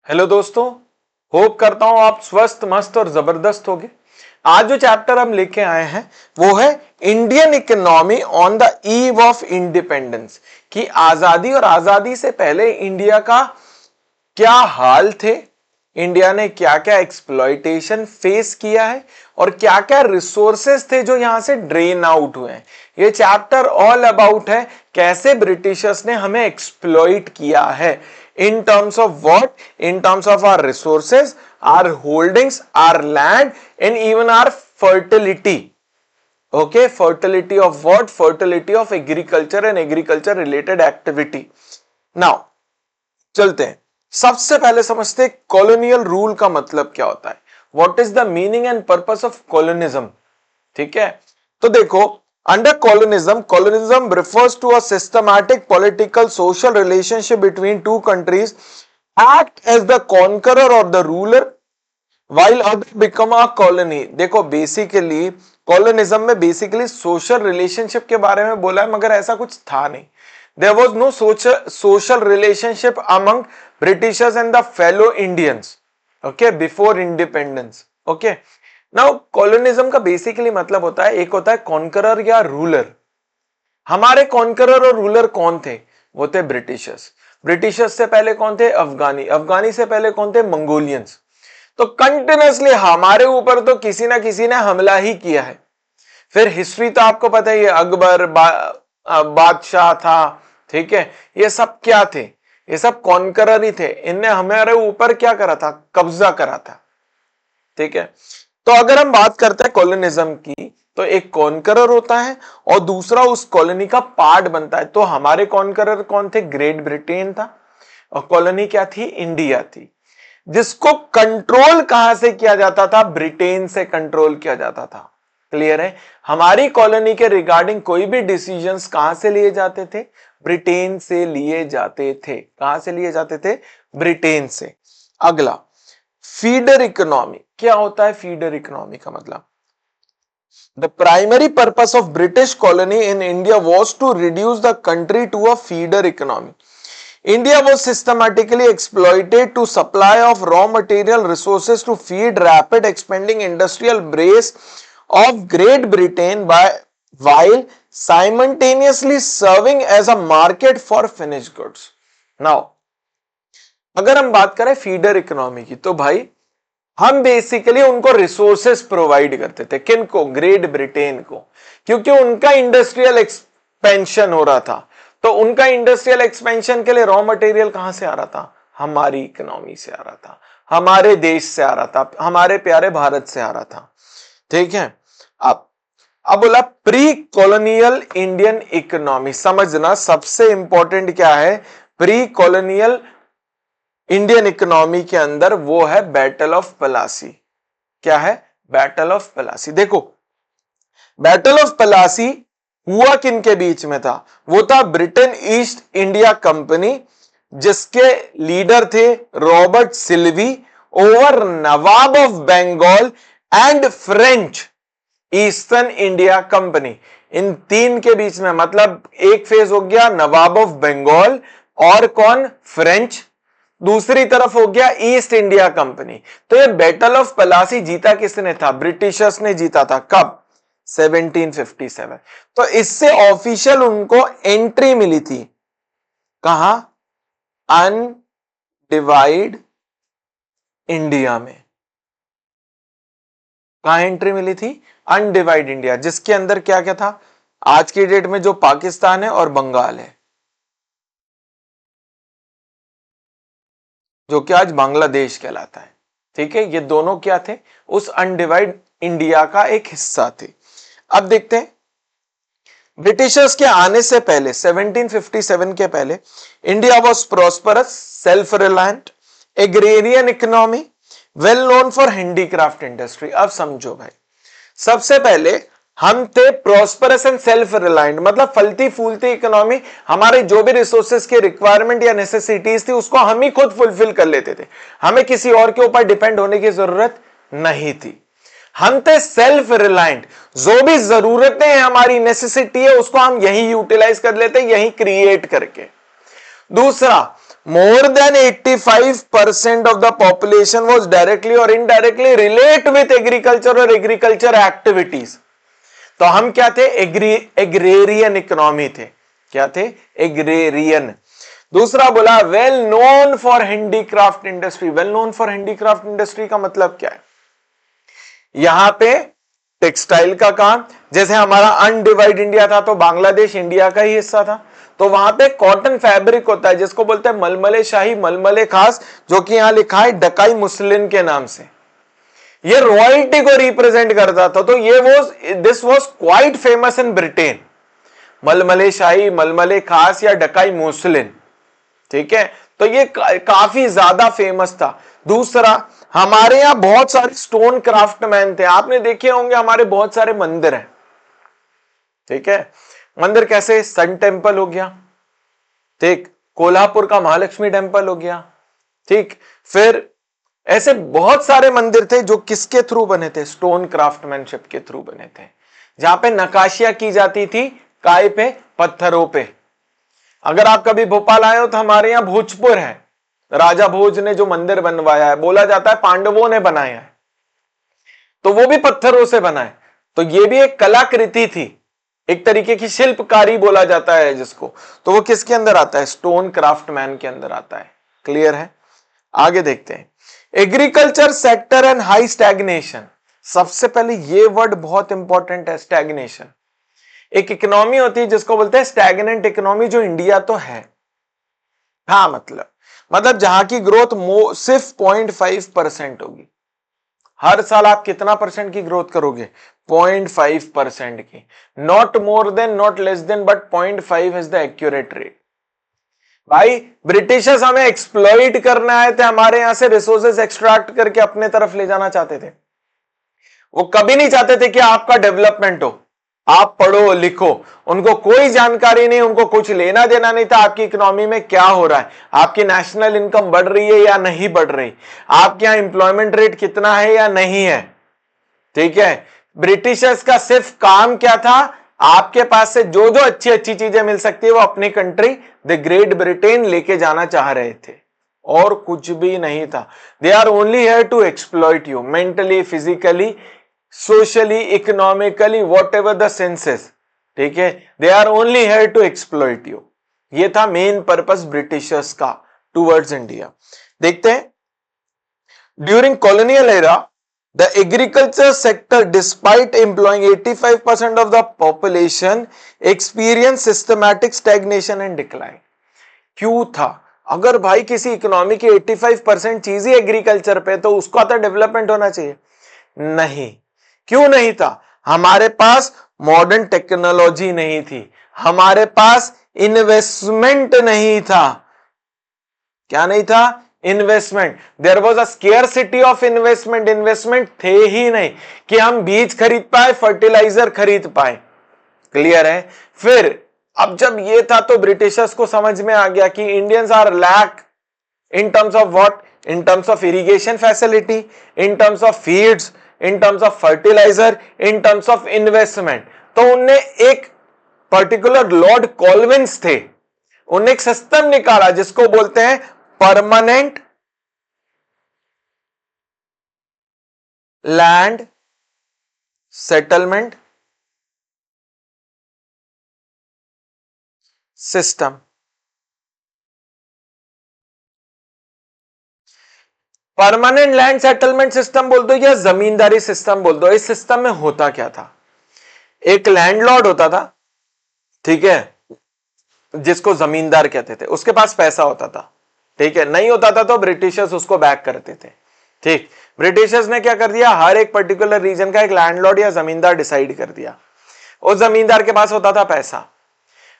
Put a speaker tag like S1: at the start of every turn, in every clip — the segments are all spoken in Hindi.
S1: हेलो दोस्तों, होप करता हूं आप स्वस्थ मस्त और जबरदस्त होगे। आज जो चैप्टर हम लेके आए हैं वो है Indian economy on the eve of independence, कि आजादी और आजादी से पहले इंडिया का क्या हाल थे, इंडिया ने क्या क्या एक्सप्लॉइटेशन फेस किया है और क्या क्या रिसोर्सेस थे जो यहां से ड्रेन आउट हुए हैं। ये चैप्टर ऑल अबाउट है कैसे ब्रिटिशर्स ने हमें एक्सप्लॉइट किया है in terms of what, in terms of our resources, our holdings, our land and even our fertility. Okay, fertility of what? Fertility of agriculture and agriculture related activity. Now चलते हैं, सबसे पहले समझते हैं कॉलोनियल रूल का मतलब क्या होता है। What is the meaning and purpose of colonialism. ठीक है, तो देखो, under colonialism refers to a systematic political social relationship between two countries act as the conqueror or the ruler while other become a colony। देखो बेसिकली कॉलोनिज्म में बेसिकली सोशल रिलेशनशिप के बारे में बोला है, मगर ऐसा कुछ था नहीं। There was no social relationship among Britishers and the fellow Indians, okay, before independence, okay। Now colonialism का बेसिकली मतलब होता है, एक होता है कॉन्करर या रूलर। हमारे कॉन्करर और रूलर कौन थे? वो थे ब्रिटिशर्स। ब्रिटिशर्स से पहले कौन थे? अफगानी। अफगानी से पहले कौन थे? मंगोलियंस। तो कंटिन्यूसली हमारे ऊपर तो किसी ना किसी ने हमला ही किया है। फिर हिस्ट्री तो आपको पता ही है, अकबर बादशाह था, ठीक है। ये सब क्या थे? ये सब कॉन्करर ही थे। इनने हमारे ऊपर क्या करा था? कब्जा करा था, ठीक है। तो अगर हम बात करते हैं कॉलोनिज्म की, तो एक कॉन्करर होता है और दूसरा उस कॉलोनी का पार्ट बनता है। तो हमारे कॉन्करर कौन थे? ग्रेट ब्रिटेन था और कॉलोनी क्या थी? इंडिया थी, जिसको कंट्रोल कहां से किया जाता था? ब्रिटेन से कंट्रोल किया जाता था। क्लियर है? हमारी कॉलोनी के रिगार्डिंग कोई भी डिसीजंस कहां से लिए जाते थे? ब्रिटेन से लिए जाते थे। कहां से लिए जाते थे? ब्रिटेन से। अगला, फीडर इकोनॉमी। क्या होता है फीडर इकोनॉमी का मतलब? The primary purpose of British colony in India was to reduce the country to a feeder economy. India was systematically exploited to supply of raw material resources to feed rapid expanding industrial base of Great Britain while simultaneously serving as a market for finished goods. Now, अगर हम बात करें फीडर इकोनॉमी की, तो भाई हम बेसिकली उनको रिसोर्सेस प्रोवाइड करते थे। किनको? ग्रेट ब्रिटेन को, क्योंकि उनका इंडस्ट्रियल एक्सपेंशन हो रहा था। तो उनका इंडस्ट्रियल एक्सपेंशन के लिए रॉ मटेरियल कहां से आ रहा था? हमारी इकोनॉमी से आ रहा था, हमारे देश से आ रहा था, हमारे प्यारे भारत से आ रहा था, ठीक है। अब बोला प्री कॉलोनियल इंडियन इकोनॉमी। समझना सबसे इंपॉर्टेंट क्या है प्री कॉलोनियल इंडियन इकोनॉमी के अंदर, वो है बैटल ऑफ पलासी। क्या है? Battle of Plassey. देखो, बैटल ऑफ पलासी हुआ किन के बीच में था? वो था ब्रिटेन ईस्ट इंडिया कंपनी, जिसके लीडर थे रॉबर्ट सिल्वी, ओवर नवाब of Bengal and French Eastern India company. इन तीन के बीच में, मतलब एक फेज हो गया नवाब ऑफ बंगाल और कौन? फ्रेंच। दूसरी तरफ हो गया ईस्ट इंडिया कंपनी। तो ये बैटल ऑफ पलासी जीता किसने था? ब्रिटिशर्स ने जीता था। कब? 1757। तो इससे ऑफिशियल उनको एंट्री मिली थी। कहां? अनडिवाइड इंडिया में। कहां एंट्री मिली थी? अनडिवाइड इंडिया, जिसके अंदर क्या क्या था? आज की डेट में जो पाकिस्तान है और बंगाल है, जो कि आज बांग्लादेश कहलाता है, ठीक है। ये दोनों क्या थे? उस अनडिवाइड इंडिया का एक हिस्सा थे। अब देखते हैं, ब्रिटिशर्स के आने से पहले 1757 के पहले India was prosperous, self reliant, agrarian economy, well known for handicraft industry. अब समझो भाई, सबसे पहले हम थे प्रोस्परस एंड सेल्फ रिलायंट, मतलब फलती फूलती इकोनॉमी। हमारे जो भी रिसोर्सेज की रिक्वायरमेंट या नेसेसिटीज थी उसको हम ही खुद फुलफिल कर लेते थे, हमें किसी और के ऊपर डिपेंड होने की जरूरत नहीं थी। हम थे सेल्फ रिलायंट, जो भी जरूरतें हैं, हमारी नेसेसिटी है, उसको हम यही यूटिलाइज कर लेते, यही क्रिएट करके। दूसरा, more than 85% of the population was directly or indirectly relate with agriculture or agriculture activities. तो हम क्या थे? एग्रेरियन इकोनॉमी थे। क्या थे? एग्रेरियन। दूसरा बोला well known for handicraft industry. Well known for handicraft industry का मतलब क्या है? यहां पे टेक्सटाइल का काम, जैसे हमारा अनडिवाइड इंडिया था तो बांग्लादेश इंडिया का ही हिस्सा था, तो वहां पे कॉटन फैब्रिक होता है जिसको बोलते हैं मलमले शाही, मलमले खास, जो कि यहां लिखा है डकाई मुस्लिन के नाम से। ये रॉयल्टी को रिप्रेजेंट करता था, तो ये this was quite famous in Britain. मलमले शाही, मलमले खास या डकाई मुस्लिन, ठीक है, तो ये काफी ज्यादा फेमस था। दूसरा, हमारे यहां बहुत सारे स्टोन क्राफ्टमैन थे। आपने देखे होंगे हमारे बहुत सारे मंदिर हैं, ठीक है। मंदिर कैसे? सन टेम्पल हो गया, ठीक, कोल्हापुर का महालक्ष्मी टेम्पल हो गया, ठीक, फिर ऐसे बहुत सारे मंदिर थे जो किसके थ्रू बने थे? स्टोन क्राफ्टमैनशिप के थ्रू बने थे, जहां पे नक्काशियां की जाती थी काय पे? पत्थरों पे। अगर आप कभी भोपाल आए हो तो हमारे यहां भोजपुर है, राजा भोज ने जो मंदिर बनवाया है, बोला जाता है पांडवों ने बनाया है, तो वो भी पत्थरों से बना है। तो ये भी एक कलाकृति थी, एक तरीके की शिल्पकारी बोला जाता है जिसको, तो वो किसके अंदर आता है? स्टोन क्राफ्टमैन के अंदर आता है। क्लियर है? आगे देखते हैं। Agriculture sector and high stagnation. सबसे पहले ये वर्ड बहुत इंपॉर्टेंट है, स्टैग्नेशन। एक इकोनॉमी होती है जिसको बोलते हैं स्टैग्नेंट इकोनॉमी, जो इंडिया तो है। हाँ, मतलब जहां की ग्रोथ सिर्फ 0.5% होगी। हर साल आप कितना परसेंट की ग्रोथ करोगे? 0.5% की। Not more than, not less than, but 0.5 is the accurate rate. भाई ब्रिटिशर्स हमें एक्सप्लॉइट करने आए थे, हमारे यहां से रिसोर्सेज एक्सट्रैक्ट करके अपने तरफ ले जाना चाहते थे। वो कभी नहीं चाहते थे कि आपका डेवलपमेंट हो, आप पढ़ो लिखो। उनको कोई जानकारी नहीं, उनको कुछ लेना देना नहीं था आपकी इकोनॉमी में क्या हो रहा है, आपकी नेशनल इनकम बढ़ रही है या नहीं बढ़ रही, आपके यहां इंप्लॉयमेंट रेट कितना है या नहीं है, ठीक है। ब्रिटिशर्स का सिर्फ काम क्या था? आपके पास से जो जो अच्छी अच्छी चीजें मिल सकती है वो अपनी कंट्री द ग्रेट ब्रिटेन लेके जाना चाह रहे थे, और कुछ भी नहीं था। They are only here to exploit you mentally, physically, socially, economically, whatever the senses, ठीक है। They are only here to exploit you. ये था मेन पर्पस ब्रिटिशर्स का टूवर्ड्स इंडिया। देखते हैं, during colonial era the agriculture sector, despite employing 85% of the population, experienced systematic stagnation and decline. क्यों था? अगर भाई किसी इकोनॉमी की 85% चीज ही एग्रीकल्चर पे, तो उसका तो डेवलपमेंट होना चाहिए। नहीं। क्यों नहीं था? हमारे पास मॉडर्न टेक्नोलॉजी नहीं थी, हमारे पास इन्वेस्टमेंट नहीं था। क्या नहीं था? Investment. There was a scarcity of investment. Investment थे ही नहीं कि हम बीज खरीद पाए, फर्टिलाइजर खरीद पाए। क्लियर है? फिर अब जब ये था तो ब्रिटिशर्स को समझ में आ गया कि Indians are lack in terms of what? In terms of irrigation facility, in terms of feeds, in terms of fertiliser, in terms of investment. तो उनने एक पर्टिकुलर लॉर्ड कॉल्विन्स थे, उन्होंने एक सिस्टम निकाला जिसको बोलते हैं permanent land settlement system. Permanent land settlement system बोल दो या जमींदारी सिस्टम बोल दो। इस सिस्टम में होता क्या था? एक लैंडलॉर्ड होता था, ठीक है, जिसको जमींदार कहते थे, उसके पास पैसा होता था, ठीक है। नहीं होता था तो ब्रिटिशर्स उसको बैक करते थे, ठीक। ब्रिटिशर्स ने क्या कर दिया? हर एक पर्टिकुलर रीजन का एक लैंडलॉर्ड या जमींदार डिसाइड कर दिया। उस जमींदार के पास होता था पैसा।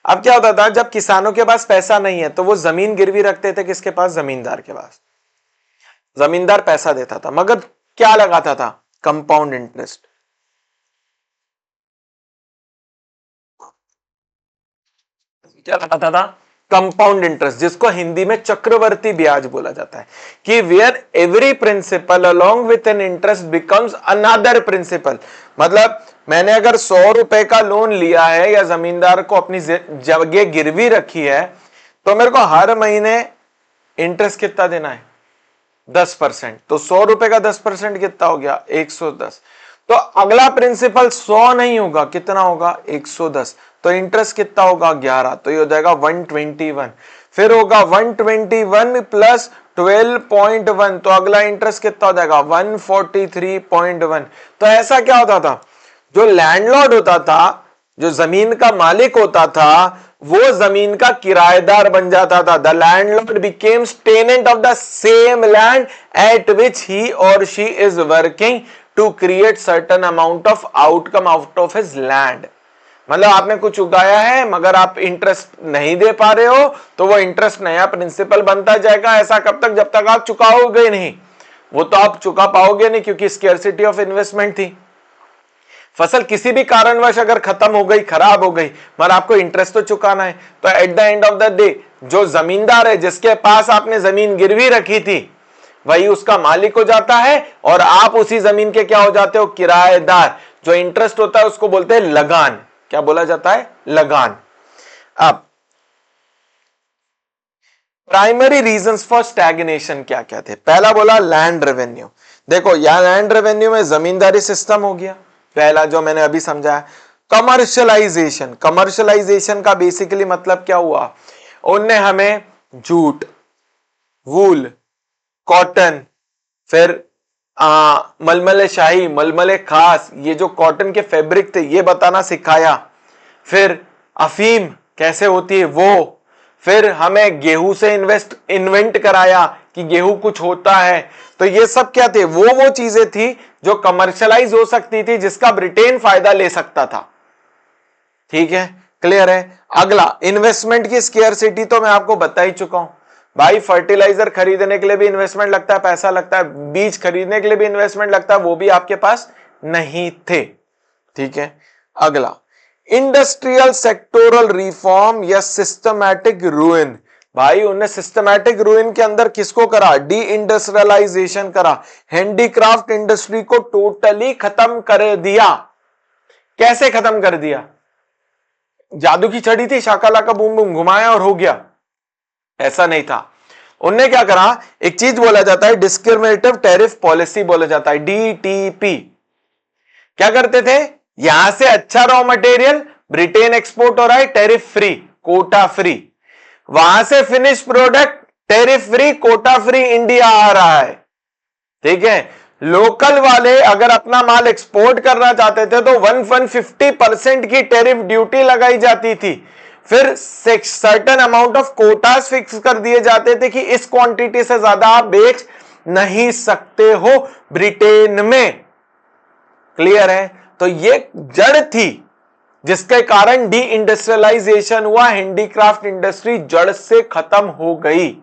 S1: अब क्या होता था, जब किसानों के पास पैसा नहीं है तो वो जमीन गिरवी रखते थे किसके पास? जमींदार के पास। जमींदार पैसा देता था, मगर क्या लगाता था? Compound interest. क्या लगाता था? कंपाउंड इंटरेस्ट, जिसको हिंदी में चक्रवर्ती ब्याज बोला जाता है, कि where every principal along with an interest becomes another principal. मतलब मैंने अगर 100 रुपए का लोन लिया है या जमींदार को अपनी जगह गिरवी रखी है, तो मेरे को हर महीने इंटरेस्ट कितना देना है 10%, तो 100 रुपए का 10% कितना हो गया 110। तो अगला प्रिंसिपल 100 नहीं होगा, कितना होगा 110, तो इंटरेस्ट कितना होगा 11, तो ये हो जाएगा 121। फिर होगा 121 प्लस 12.1, तो अगला इंटरेस्ट कितना हो जाएगा 143.1। तो ऐसा क्या होता था, जो लैंडलॉर्ड होता था, जो जमीन का मालिक होता था, वो जमीन का किराएदार बन जाता था। The landlord becomes tenant of the same land at which he or she is working to create certain amount of outcome out of his land. मतलब आपने कुछ उगाया है मगर आप इंटरेस्ट नहीं दे पा रहे हो, तो वो इंटरेस्ट नया प्रिंसिपल बनता जाएगा। ऐसा कब तक, जब तक आप चुकाओगे नहीं। वो तो आप चुका पाओगे नहीं क्योंकि स्केर्सिटी ऑफ इन्वेस्टमेंट थी। फसल किसी भी कारणवश अगर खत्म हो गई, खराब हो गई, मगर आपको इंटरेस्ट तो चुकाना है, तो at the end of the day जो जमींदार है, जिसके पास आपने जमीन गिरवी रखी थी, वही उसका मालिक हो जाता है और आप उसी जमीन के क्या हो जाते हो, किराएदार। जो इंटरेस्ट होता है उसको बोलते हैं लगान। क्या बोला जाता है, लगान। अब प्राइमरी रीजंस फॉर स्टैग्नेशन क्या क्या थे। पहला बोला लैंड रेवेन्यू। देखो यहां लैंड रेवेन्यू में जमींदारी सिस्टम हो गया पहला, जो मैंने अभी समझाया। कमर्शियलाइजेशन, कमर्शियलाइजेशन का बेसिकली मतलब क्या हुआ, उनने हमें जूट, वूल, कॉटन, फिर मलमले शाही, मलमले खास, ये जो कॉटन के फैब्रिक थे ये बताना सिखाया। फिर अफीम कैसे होती है वो, फिर हमें गेहूं से इन्वेंट कराया कि गेहूं कुछ होता है। तो ये सब क्या थे, वो चीजें थी जो कमर्शियलाइज हो सकती थी, जिसका ब्रिटेन फायदा ले सकता था। ठीक है, क्लियर है। अगला इन्वेस्टमेंट की स्केर्सिटी तो मैं आपको बता ही चुका हूं भाई। फर्टिलाइजर खरीदने के लिए भी इन्वेस्टमेंट लगता है, पैसा लगता है, बीज खरीदने के लिए भी इन्वेस्टमेंट लगता है, वो भी आपके पास नहीं थे। ठीक है, अगला इंडस्ट्रियल सेक्टोरल रिफॉर्म या सिस्टमैटिक रूइन। भाई उन्हें सिस्टमैटिक रूइन के अंदर किसको करा, डी इंडस्ट्रियलाइजेशन करा, हैंडीक्राफ्ट इंडस्ट्री को टोटली खत्म कर दिया। कैसे खत्म कर दिया, जादू की छड़ी थी, शाकालाका बूम बूम घुमाया और हो गया, ऐसा नहीं था। उनने क्या करा, एक चीज बोला जाता है डिस्क्रिमिनेटिव टैरिफ पॉलिसी बोला जाता है, डीटीपी। क्या करते थे, यहां से अच्छा रॉ मटेरियल ब्रिटेन एक्सपोर्ट हो रहा है, टैरिफ फ्री, कोटा फ्री, वहां से finish product tariff free, quota free, India आ रहा है। ठीक है, लोकल वाले अगर अपना माल एक्सपोर्ट करना चाहते थे तो 150% की टैरिफ ड्यूटी लगाई जाती थी। फिर certain amount of quotas fix कर दिए जाते थे कि इस क्वांटिटी से ज्यादा आप बेच नहीं सकते हो ब्रिटेन में। क्लियर है, तो ये जड़ थी जिसके कारण डी इंडस्ट्रियलाइजेशन हुआ, हैंडीक्राफ्ट इंडस्ट्री जड़ से खत्म हो गई।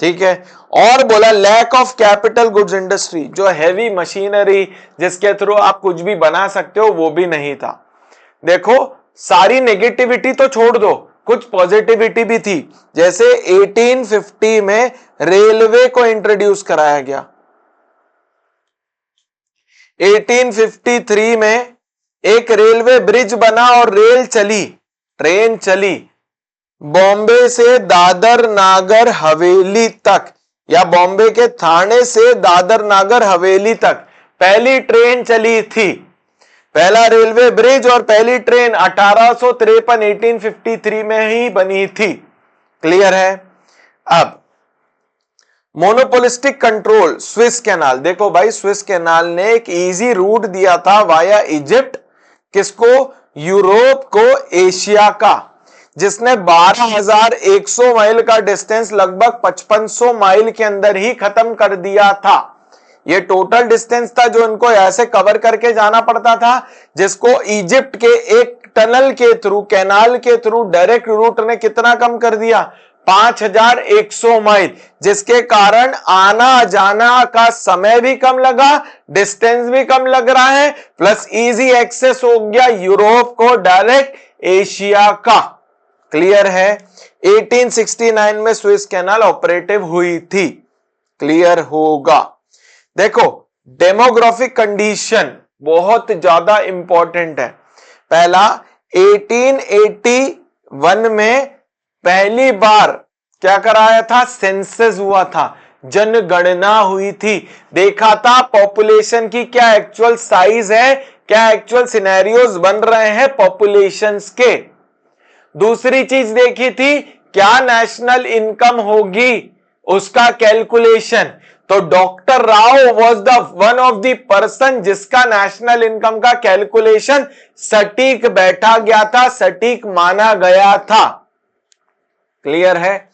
S1: ठीक है, और बोला lack of capital goods industry, जो हैवी मशीनरी जिसके थ्रू आप कुछ भी बना सकते हो वो भी नहीं था। देखो सारी नेगेटिविटी तो छोड़ दो, कुछ पॉजिटिविटी भी थी। जैसे 1850 में रेलवे को इंट्रोड्यूस कराया गया, 1853 में एक रेलवे ब्रिज बना और रेल चली, ट्रेन चली बॉम्बे से दादर नागर हवेली तक, या बॉम्बे के थाने से दादर नागर हवेली तक पहली ट्रेन चली थी। पहला रेलवे ब्रिज और पहली ट्रेन 1853 1853 में ही बनी थी। क्लियर है। अब मोनोपोलिस्टिक कंट्रोल, स्विस कैनाल। देखो भाई स्विस कैनाल ने एक इजी रूट दिया था वाया इजिप्ट, किसको, यूरोप को एशिया का, जिसने 12,100 माइल का डिस्टेंस लगभग 5500 माइल के अंदर ही खत्म कर दिया था। ये टोटल डिस्टेंस था जो इनको ऐसे कवर करके जाना पड़ता था, जिसको इजिप्ट के एक टनल के थ्रू, कैनाल के थ्रू डायरेक्ट रूट ने कितना कम कर दिया, 5100 माइल, जिसके कारण आना जाना का समय भी कम लगा, डिस्टेंस भी कम लग रहा है, प्लस इजी एक्सेस हो गया यूरोप को डायरेक्ट एशिया का। क्लियर है। 1869 में स्विस कैनाल ऑपरेटिव हुई थी। क्लियर होगा। देखो डेमोग्राफिक कंडीशन बहुत ज्यादा इंपॉर्टेंट है। पहला 1881 में पहली बार क्या कराया था? सेंसस हुआ था, जनगणना हुई थी, देखा था पॉपुलेशन की क्या एक्चुअल साइज है, क्या एक्चुअल सिनेरियोज बन रहे हैं पॉपुलेशंस के। दूसरी चीज देखी थी, क्या नेशनल इनकम होगी, उसका कैलकुलेशन। तो doctor Rao was the one of the person जिसका नेशनल इनकम का कैलकुलेशन सटीक बैठा गया था, सटीक माना गया था। क्लियर है?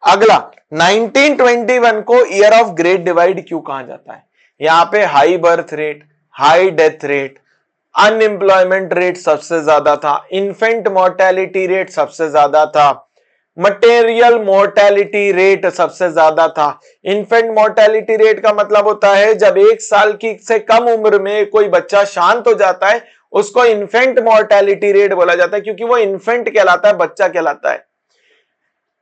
S1: अगला 1921 को ईयर ऑफ ग्रेट डिवाइड क्यों कहा जाता है? यहां पे high birth rate, high death rate, unemployment rate सबसे ज्यादा था, इन्फेंट मोर्टेलिटी रेट सबसे ज्यादा था, मटेरियल मोर्टेलिटी रेट सबसे ज्यादा था। इन्फेंट मोर्टेलिटी रेट का मतलब होता है जब 1 साल की से कम उम्र में कोई बच्चा शांत हो जाता है, उसको इन्फेंट मोर्टेलिटी रेट बोला जाता है, क्योंकि वो इन्फेंट कहलाता है, बच्चा कहलाता है।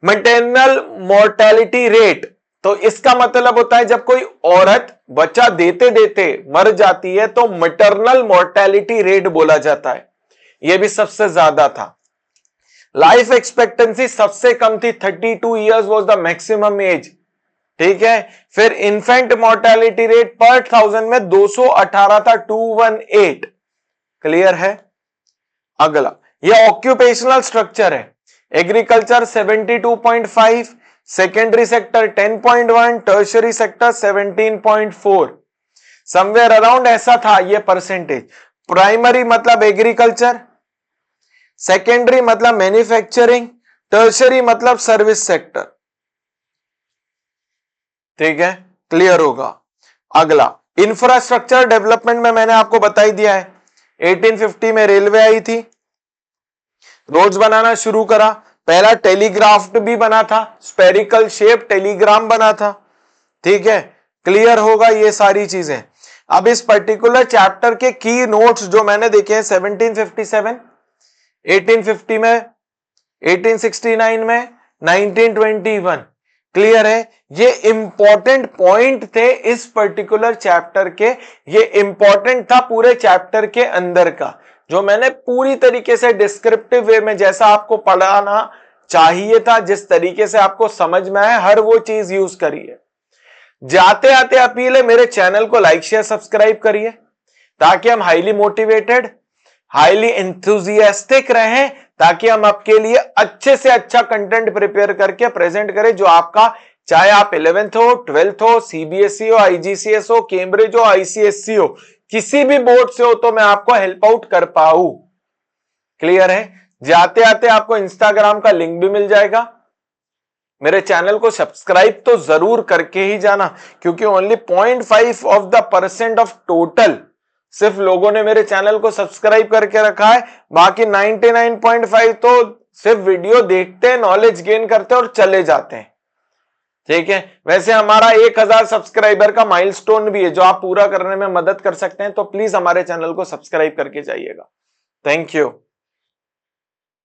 S1: मैटरनल मोर्टेलिटी रेट, तो इसका मतलब होता है जब कोई औरत बच्चा देते देते मर जाती है तो मैटरनल मोर्टेलिटी रेट बोला जाता है, यह भी सबसे ज्यादा था। लाइफ एक्सपेक्टेंसी सबसे कम थी, 32 years was the maximum age. ठीक है, फिर इन्फेंट मोर्टेलिटी रेट पर 1000 में 218 था, 218। क्लियर है? अगला ये ऑक्यूपेशनल स्ट्रक्चर है। Agriculture 72.5, secondary sector 10.1, tertiary sector 17.4, somewhere around ऐसा था ये परसेंटेज। प्राइमरी मतलब एग्रीकल्चर, सेकेंडरी मतलब मैन्युफैक्चरिंग, टर्शियरी मतलब सर्विस सेक्टर। ठीक है, क्लियर होगा। अगला इंफ्रास्ट्रक्चर डेवलपमेंट में मैंने आपको बता ही दिया है, 1850 में रेलवे आई थी, रोड्स बनाना शुरू करा, पहला टेलीग्राफ भी बना था, स्पेरिकल शेप टेलीग्राम बना था। ठीक है, क्लियर होगा ये सारी चीजें। अब इस पर्टिकुलर चैप्टर के की नोट्स जो मैंने देखे हैं 1757, 1850 में, 1869 में, 1921, क्लियर है? ये इंपॉर्टेंट पॉइंट थे इस पर्टिकुलर चैप्टर के, ये इंपॉर्टेंट था पूरे चैप्टर के अंदर का, जो मैंने पूरी तरीके से डिस्क्रिप्टिव वे में जैसा आपको पढ़ाना चाहिए था, जिस तरीके से आपको समझ में आए, हर वो चीज यूज करी है। जाते आते अपील है, मेरे चैनल को लाइक शेयर सब्सक्राइब करिए, ताकि हम हाईली मोटिवेटेड, हाईली एंथुजियास्टिक रहें, ताकि हम आपके लिए अच्छे से अच्छा कंटेंट प्रिपेयर करके प्रेजेंट करें, जो आपका, चाहे आप 11th हो, 12th हो, सीबीएसई हो, आईजीसीएस हो, कैम्ब्रिज हो, आईसीएससी हो, किसी भी बोर्ड से हो, तो मैं आपको हेल्प आउट कर पाऊं। क्लियर है? जाते आते आपको इंस्टाग्राम का लिंक भी मिल जाएगा। मेरे चैनल को सब्सक्राइब तो जरूर करके ही जाना, क्योंकि only 0.5 of the percent of total सिर्फ लोगों ने मेरे चैनल को सब्सक्राइब करके रखा है, बाकी 99.5 तो सिर्फ वीडियो देखते हैं, नॉलेज गेन करते हैं और चले जाते हैं। ठीक है, वैसे हमारा 1000 सब्सक्राइबर का माइलस्टोन भी है, जो आप पूरा करने में मदद कर सकते हैं, तो प्लीज हमारे चैनल को सब्सक्राइब करके जाइएगा। Thank you.